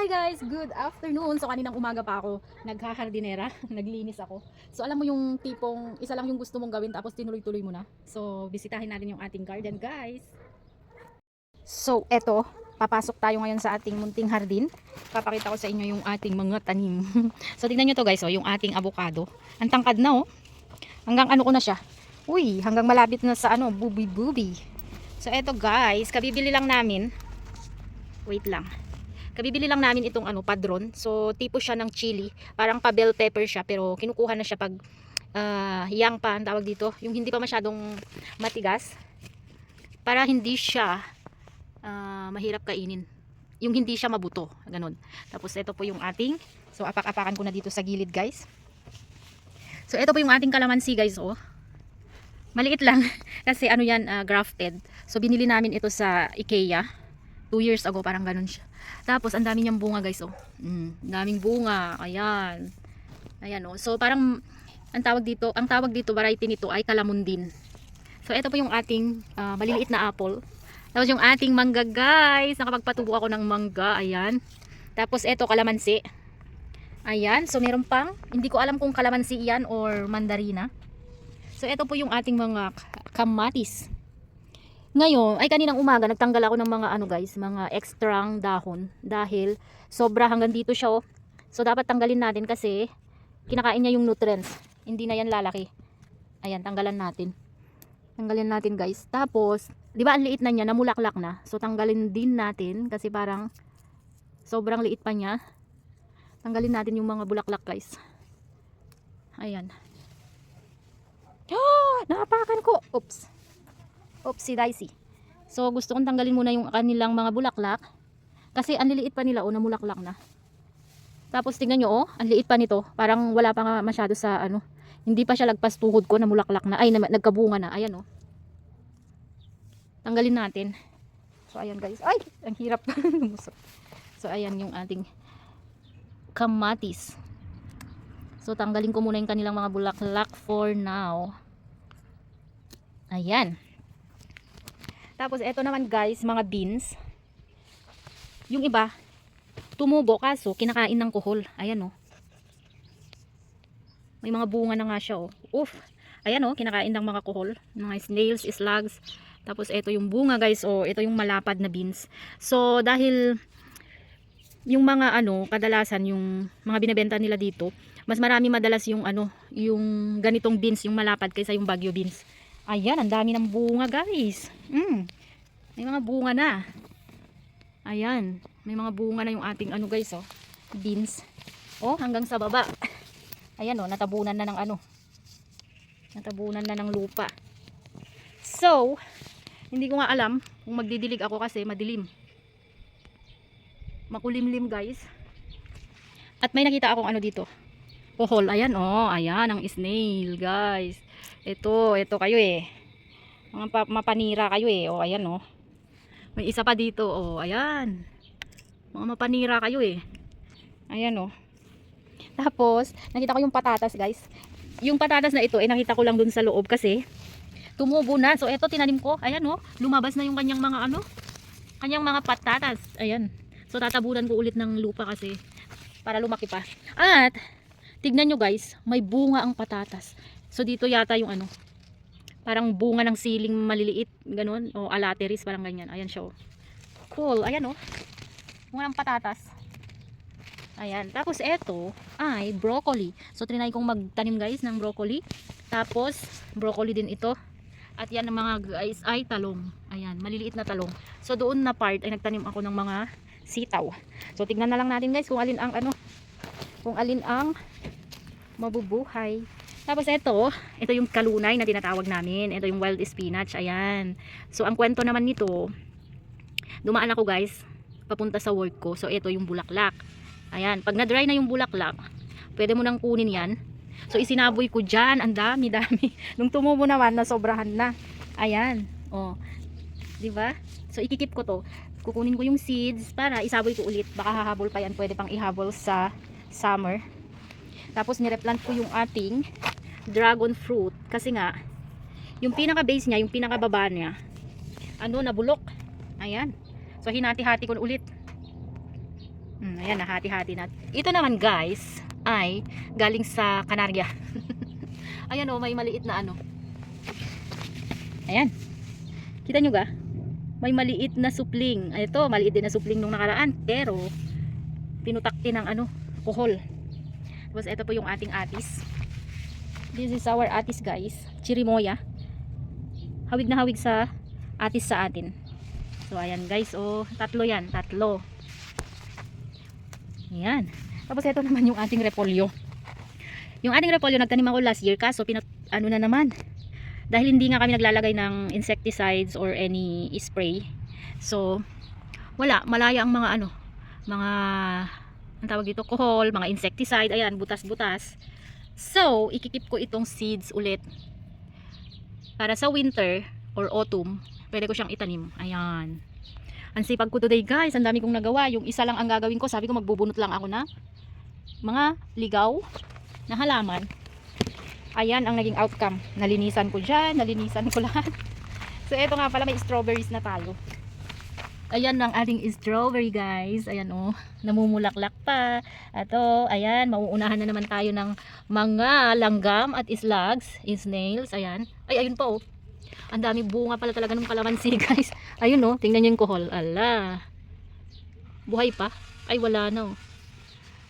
Hi guys, good afternoon. So kaninang umaga pa ako naghahardinera, naglinis ako. So alam mo yung tipong isa lang yung gusto mong gawin tapos tinuloy-tuloy mo na. So bisitahin natin yung ating garden guys. So eto, papasok tayo ngayon sa ating munting hardin. Papakita ko sa inyo yung ating mga tanim. So tingnan nyo to guys, oh, yung ating avocado. Ang tangkad na oh. Hanggang ano ko na siya. Uy, hanggang malapit na sa ano, bubi-bubi. So eto guys, kabibili lang namin. Wait lang. Kabibili lang namin itong ano, padron. So tipo siya ng chili, parang pa bell pepper siya pero kinukuha na siya pag young pa ang tawag dito, yung hindi pa masyadong matigas para hindi siya mahirap kainin. Yung hindi siya mabuto, ganun. Tapos ito po yung ating, so apak-apakan ko na dito sa gilid guys. So ito po yung ating kalamansi guys, oh. Maliit lang kasi ano yan, grafted. So binili namin ito sa IKEA 2 years ago, parang ganun siya. Tapos ang dami niyang bunga guys, oh. Daming bunga. Ayan. Ayan oh. So parang ang tawag dito variety nito ay kalamundin. So ito po yung ating maliliit na apple. Tapos yung ating mangga guys. Nakapagpatubo ako ng mangga. Ayan. Tapos ito kalamansi. Ayan. So meron pang, hindi ko alam kung kalamansi yan or mandarina. So ito po yung ating mga kamatis. Ngayon, ay kaninang umaga nagtanggal ako ng mga ano guys, mga extrang dahon dahil sobra hanggang dito siya oh. So dapat tanggalin natin kasi kinakain niya yung nutrients. Hindi na yan lalaki. Ayan, tanggalan natin. Tanggalin natin guys. Tapos, 'di ba ang liit na niya, namulaklak na. So tanggalin din natin kasi parang sobrang liit pa niya. Tanggalin natin yung mga bulaklak guys. Ayan. Napakan ko. Oops. Oopsie daisy. So gusto kong tanggalin muna yung kanilang mga bulaklak kasi ang liliit pa nila oh, namulaklak na. Tapos tingnan nyo oh, ang liit pa nito. Parang wala pa nga masyado sa ano. Hindi pa siya lagpas tuhod ko, namulaklak na. Ay, nagkabunga na. Ayan oh. Tanggalin natin. So ayan guys. Ay, ang hirap. So ayan yung ating kamatis. So tanggalin ko muna yung kanilang mga bulaklak for now. Ayan. Tapos eto naman guys, mga beans. Yung iba tumubo kaso kinakain ng kuhol. Ayan oh. May mga bunga na nga siya oh. Oof. Ayan oh, kinakain ng mga kuhol, mga snails, slugs. Tapos eto yung bunga guys oh, ito yung malapad na beans. So dahil yung mga ano, kadalasan yung mga binebenta nila dito, mas marami madalas yung ano, yung ganitong beans, yung malapad kaysa yung bagyo beans. Ayan, ang dami ng bunga guys. May mga bunga na. Ayan, may mga bunga na yung ating ano guys oh, beans. Oh, hanggang sa baba. Ayan oh, natabunan na ng ano. Natabunan na ng lupa. So, hindi ko nga alam kung magdidilig ako kasi madilim. Makulimlim guys. At may nakita akong ano dito. Pohol, ayan oh, ayan ang snail guys. Ito kayo eh. Mga mapanira kayo eh. Oh, ayan oh. May isa pa dito oh, ayan. Mga mapanira kayo eh. Ayan oh. Tapos, nakita ko yung patatas guys. Yung patatas na ito eh nakita ko lang dun sa loob kasi tumubo na. So ito tinanim ko. Ayan oh, lumabas na yung kanyang mga ano, kanyang mga patatas. Ayan. So tatabunan ko ulit ng lupa kasi para lumaki pa. At tignan nyo guys, may bunga ang patatas. So dito yata yung ano, parang bunga ng siling maliliit, ganun, o alateris, parang ganyan. Ayan siya oh. Cool, ayan oh. Bunga ng patatas. Ayan, tapos eto ay broccoli. So trinay kong magtanim guys ng broccoli. Tapos broccoli din ito. At yan ang mga guys ay talong. Ayan, maliliit na talong. So doon na part ay nagtanim ako ng mga sitaw. So tignan na lang natin guys kung alin ang ano, kung alin ang mabubuhay. Tapos ito yung kalunay na tinatawag namin. Ito yung wild spinach. Ayan. So ang kwento naman nito, dumaan ako guys papunta sa work ko. So ito yung bulaklak. Ayan, pag na-dry na yung bulaklak, pwede mo nang kunin yan. So isinaboy ko dyan, ang dami. Nung tumubo naman, nasobrahan na. Ayan, oh, diba? So ikikip ko to, kukunin ko yung seeds para isaboy ko ulit. Baka hahabol pa yan, pwede pang ihabol sa summer. Tapos nireplant ko yung ating dragon fruit kasi nga yung pinaka base niya, yung pinaka baba niya ano, nabulok. Ayan, so hinati-hati ko ulit. Ayan, nahati-hati na. Ito naman guys, ay galing sa Kanarya. Ayan o, may maliit na ano. Ayan. Kita nyo ga? May maliit na supling. Ito, maliit din na supling nung nakaraan. Pero, pinutakti ng ano, kuhol. Tapos ito po yung ating atis. This is our atis guys. Chirimoya. Hawig na hawig sa atis sa atin. So ayan guys, oh, tatlo yan, tatlo. Ayan. Tapos ito naman yung ating repolyo. Yung ating repolyo nagtanim ako last year kaso ano na naman. Dahil hindi nga kami naglalagay ng insecticides or any spray. So wala, malaya ang mga ano, mga ang tawag dito, kuhol, mga insecticide, ayan, butas-butas. So, ikikip ko itong seeds ulit. Para sa winter or autumn, pwede ko siyang itanim. Ayan. Ang sipag ko today guys, ang dami kong nagawa. Yung isa lang ang gagawin ko, sabi ko magbubunot lang ako na mga ligaw na halaman. Ayan ang naging outcome. Nalinisan ko dyan, nalinisan ko lahat. So eto nga pala, may strawberries na tayo. Ayan ang ating strawberry guys. Ayan oh, namumulaklak pa. Ato, ayan, mauunahan na naman tayo ng mga langgam at slugs, snails. Ayan. Ay, ayun pa oh. Ang dami bunga pala talaga ng kalamansi guys. Ayun oh, tingnan nyo yung kuhol. Ala. Buhay pa? Ay, wala na oh.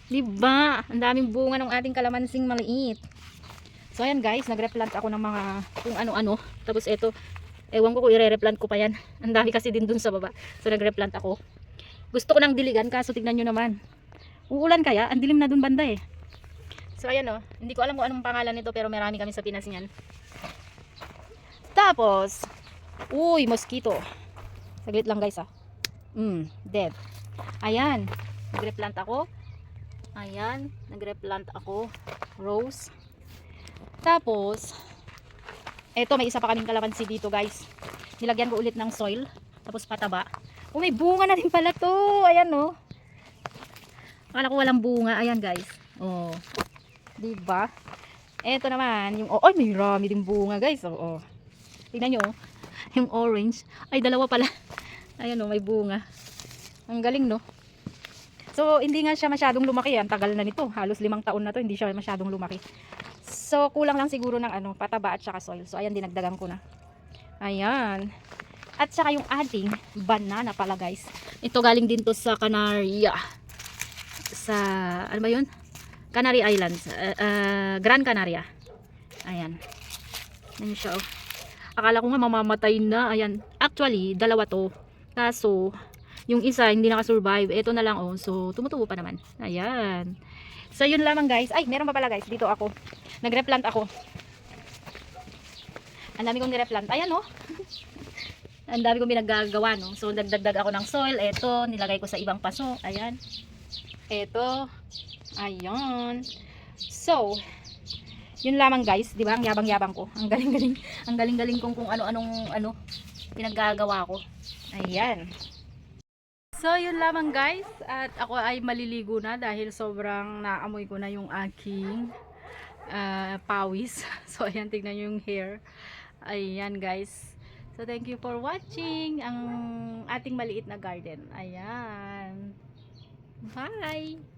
Diba? Ang daming bunga ng ating kalamansing maliit. So ayan guys, nagre-plant ako ng mga kung ano-ano. Tapos ito, ewan ko kung i-replant ko pa yan. Ang dami kasi din dun sa baba. So nagre-plant ako. Gusto ko ng diligan kaso tignan nyo naman. Uulan kaya? Ang dilim na dun banda eh. So ayan oh, hindi ko alam kung anong pangalan nito pero marami kami sa Pinas niyan. Tapos, uy, mosquito. Saglit lang guys ah. Dead. Ayan, nagre-plant ako. Ayan, nagre-plant ako. Rose. Tapos, eto may isa pa kaming kalamansi dito guys. Nilagyan ko ulit ng soil. Tapos pataba. Oh, may bunga na din pala to. Ayan oh. Akala ko walang bunga. Ayan guys. Oh. Diba? Eto naman, yung, oh, may rami din bunga guys. Oh. Tignan nyo oh. Yung orange. Ay, dalawa pala. Ayan oh, may bunga. Ang galing no. So, hindi nga siya masyadong lumaki. Ang tagal na nito. Halos 5 taon na to. Hindi siya masyadong lumaki. So, kulang lang siguro ng ano, pataba at saka soil. So, ayan, dinagdagan ko na. Ayan. At saka yung ating banana pala guys. Ito galing din to sa Canaria. Sa, ano ba yun? Canary Islands. Gran Canaria. Ayan. Ayan siya oh. Akala ko nga mamamatay na. Ayan. Actually, dalawa to. Kaso, yung isa hindi nakasurvive. Ito na lang oh. So, tumutubo pa naman. Ayan. So, yun lamang guys. Ay, meron pa pala guys. Dito ako. Nagre-plant ako. Ang dami kong nire-plant. Ayan oh. Ang dami kong pinagagawa no. So, nagdagdag ako ng soil. Ito, nilagay ko sa ibang paso. Ayan. Ito. Ayan. So, yun lamang guys, di ba? Ang yabang-yabang ko. Ang galing-galing. Ang galing-galing kong kung ano-anong pinaggagawa ko. Ayan. So, yun lamang guys. At ako ay maliligo na dahil sobrang naamoy ko na yung aking pawis. So, ayan, tignan nyo yung hair. Ayan guys. So, thank you for watching ang ating maliit na garden. Ayan. Bye!